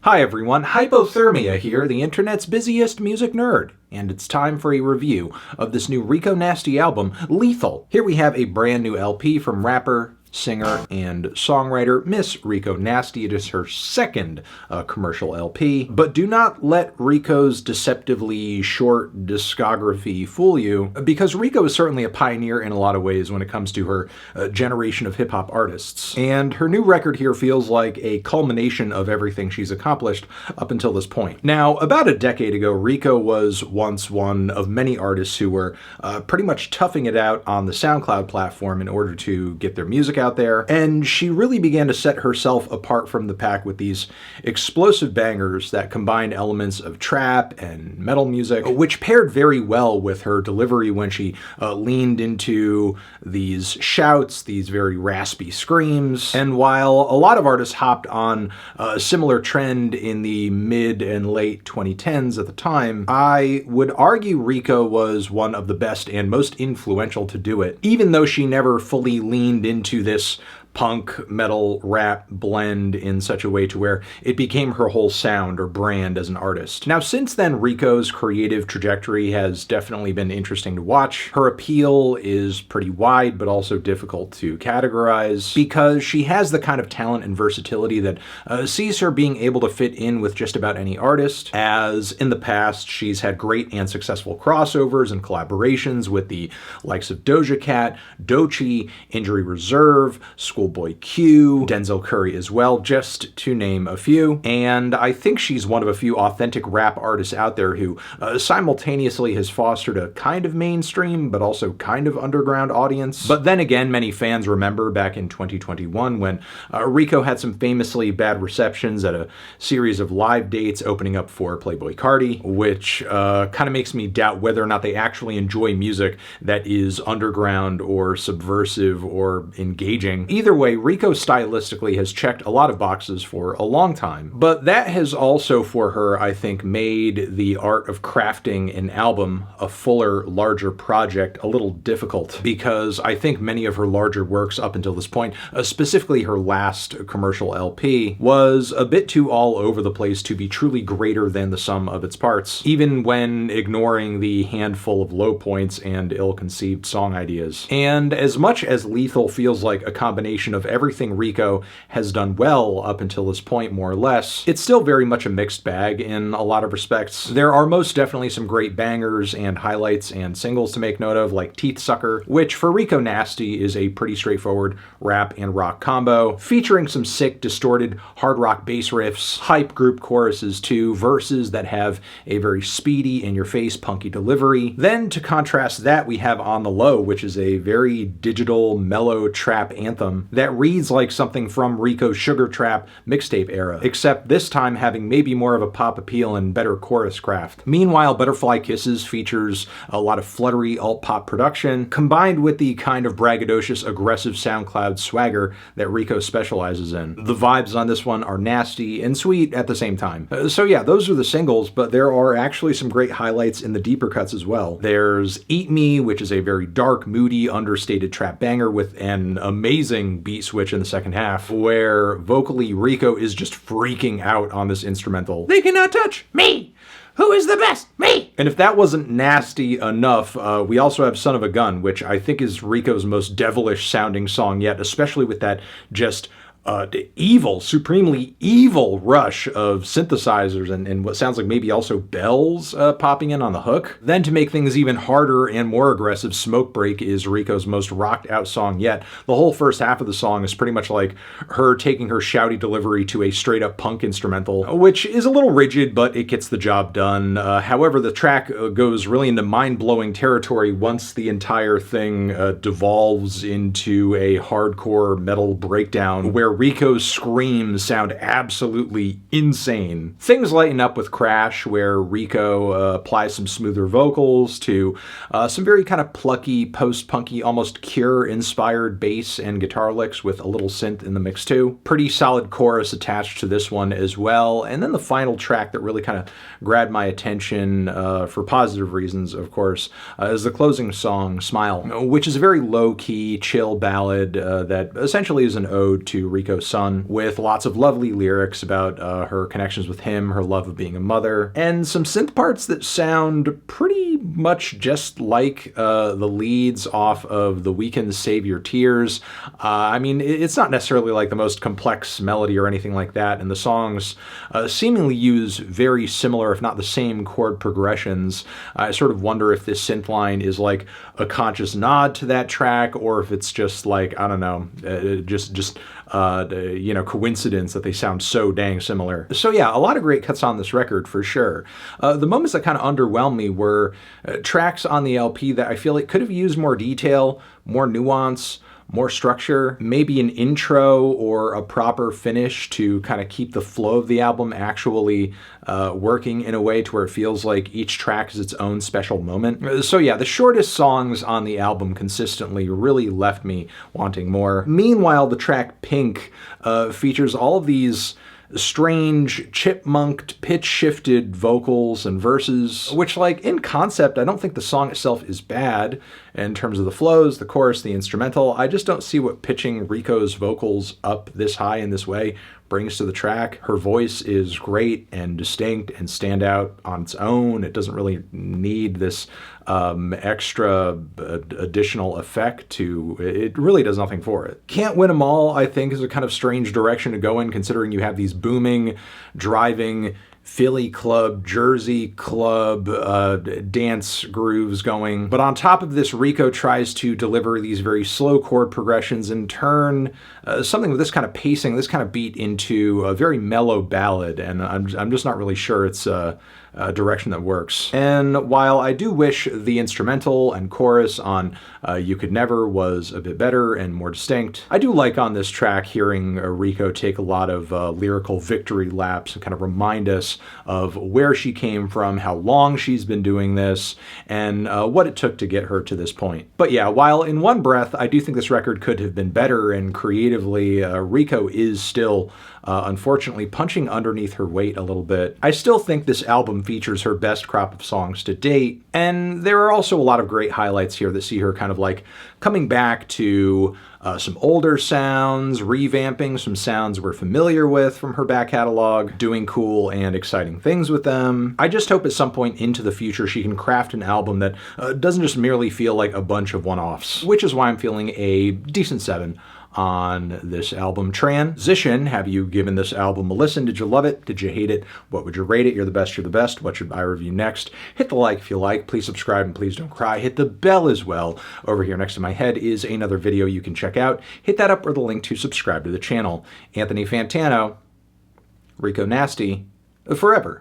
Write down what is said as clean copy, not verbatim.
Hi everyone, Hypothermia here, the internet's busiest music nerd, and it's time for a review of this new Rico Nasty album, Lethal. Here we have a brand new LP from rapper, singer, and songwriter Miss Rico Nasty. It is her second commercial LP, but do not let Rico's deceptively short discography fool you, because Rico is certainly a pioneer in a lot of ways when it comes to her generation of hip-hop artists. And her new record here feels like a culmination of everything she's accomplished up until this point. Now, about a decade ago, Rico was once one of many artists who were pretty much toughing it out on the SoundCloud platform in order to get their music out there, and she really began to set herself apart from the pack with these explosive bangers that combined elements of trap and metal music, which paired very well with her delivery when she leaned into these shouts, these very raspy screams. And while a lot of artists hopped on a similar trend in the mid and late 2010s at the time, I would argue Rico was one of the best and most influential to do it, even though she never fully leaned into this punk, metal, rap blend in such a way to where it became her whole sound or brand as an artist. Now, since then, Rico's creative trajectory has definitely been interesting to watch. Her appeal is pretty wide, but also difficult to categorize, because she has the kind of talent and versatility that sees her being able to fit in with just about any artist, as in the past, she's had great and successful crossovers and collaborations with the likes of Doja Cat, Doechii, Injury Reserve, Schoolboy Q, Denzel Curry as well, just to name a few. And I think she's one of a few authentic rap artists out there who simultaneously has fostered a kind of mainstream, but also kind of underground audience. But then again, many fans remember back in 2021 when Rico had some famously bad receptions at a series of live dates opening up for Playboi Carti, which kind of makes me doubt whether or not they actually enjoy music that is underground or subversive or engaging. Either way, Rico stylistically has checked a lot of boxes for a long time, but that has also for her, I think, made the art of crafting an album, a fuller, larger project, a little difficult, because I think many of her larger works up until this point, specifically her last commercial LP, was a bit too all over the place to be truly greater than the sum of its parts, even when ignoring the handful of low points and ill-conceived song ideas. And as much as Lethal feels like a combination of everything Rico has done well up until this point, more or less, it's still very much a mixed bag in a lot of respects. There are most definitely some great bangers and highlights and singles to make note of, like TEETHSUCKER, which for Rico Nasty is a pretty straightforward rap and rock combo, featuring some sick, distorted hard rock bass riffs, hype group choruses too, verses that have a very speedy, in-your-face, punky delivery. Then to contrast that, we have On the Low, which is a very digital, mellow trap anthem that reads like something from Rico's Sugar Trap mixtape era, except this time having maybe more of a pop appeal and better chorus craft. Meanwhile, Butterfly Kisses features a lot of fluttery alt-pop production, combined with the kind of braggadocious, aggressive SoundCloud swagger that Rico specializes in. The vibes on this one are nasty and sweet at the same time. So yeah, those are the singles, but there are actually some great highlights in the deeper cuts as well. There's Eat Me, which is a very dark, moody, understated trap banger with an amazing beat switch in the second half, where vocally Rico is just freaking out on this instrumental. They cannot touch me! Who is the best? Me! And if that wasn't nasty enough, we also have Son of a Gun, which I think is Rico's most devilish sounding song yet, especially with that just evil, supremely evil rush of synthesizers and what sounds like maybe also bells popping in on the hook. Then to make things even harder and more aggressive, Smoke Break is Rico's most rocked out song yet. The whole first half of the song is pretty much like her taking her shouty delivery to a straight up punk instrumental, which is a little rigid, but it gets the job done. However, the track goes really into mind-blowing territory once the entire thing devolves into a hardcore metal breakdown where Rico's screams sound absolutely insane. Things lighten up with Crash, where Rico applies some smoother vocals to some very kind of plucky, post-punky, almost Cure-inspired bass and guitar licks with a little synth in the mix too. Pretty solid chorus attached to this one as well. And then the final track that really kind of grabbed my attention for positive reasons, of course, is the closing song, Smile, which is a very low-key, chill ballad that essentially is an ode to Rico Rico's son, with lots of lovely lyrics about her connections with him, her love of being a mother, and some synth parts that sound pretty much just like the leads off of The Weeknd's Save Your Tears. I mean, it's not necessarily like the most complex melody or anything like that, and the songs seemingly use very similar, if not the same, chord progressions. I sort of wonder if this synth line is like a conscious nod to that track, or if it's just like, I don't know, you know, coincidence that they sound so dang similar. So yeah, a lot of great cuts on this record for sure. The moments that kind of underwhelmed me were tracks on the LP that I feel like could have used more detail, more nuance, more structure, maybe an intro or a proper finish to kind of keep the flow of the album actually working in a way to where it feels like each track is its own special moment. So yeah, the shortest songs on the album consistently really left me wanting more. Meanwhile, the track Pink features all of these strange, chipmunked, pitch-shifted vocals and verses, which, like, in concept, I don't think the song itself is bad in terms of the flows, the chorus, the instrumental. I just don't see what pitching Rico's vocals up this high in this way brings to the track. Her voice is great and distinct and stand out on its own. It doesn't really need this extra additional effect to, it really does nothing for it. Can't Win 'Em All, I think, is a kind of strange direction to go in, considering you have these booming, driving, Philly club, Jersey club, dance grooves going. But on top of this, Rico tries to deliver these very slow chord progressions and turn something with this kind of pacing, this kind of beat into a very mellow ballad, and I'm just not really sure it's a direction that works. And while I do wish the instrumental and chorus on You Could Never was a bit better and more distinct, I do like on this track hearing Rico take a lot of lyrical victory laps and kind of remind us of where she came from, how long she's been doing this, and what it took to get her to this point. But yeah, while in one breath I do think this record could have been better, and creatively Rico is still unfortunately punching underneath her weight a little bit, I still think this album features her best crop of songs to date, and there are also a lot of great highlights here that see her kind of like coming back to some older sounds, revamping some sounds we're familiar with from her back catalog, doing cool and exciting things with them. I just hope at some point into the future she can craft an album that doesn't just merely feel like a bunch of one-offs, which is why I'm feeling a decent 7 on this album. Transition, have you given this album a listen? Did you love it? Did you hate it? What would you rate it? You're the best, you're the best. What should I review next? Hit the like if you like. Please subscribe and please don't cry. Hit the bell as well. Over here next to my head is another video you can check out. Hit that up or the link to subscribe to the channel. Anthony Fantano, Rico Nasty, forever.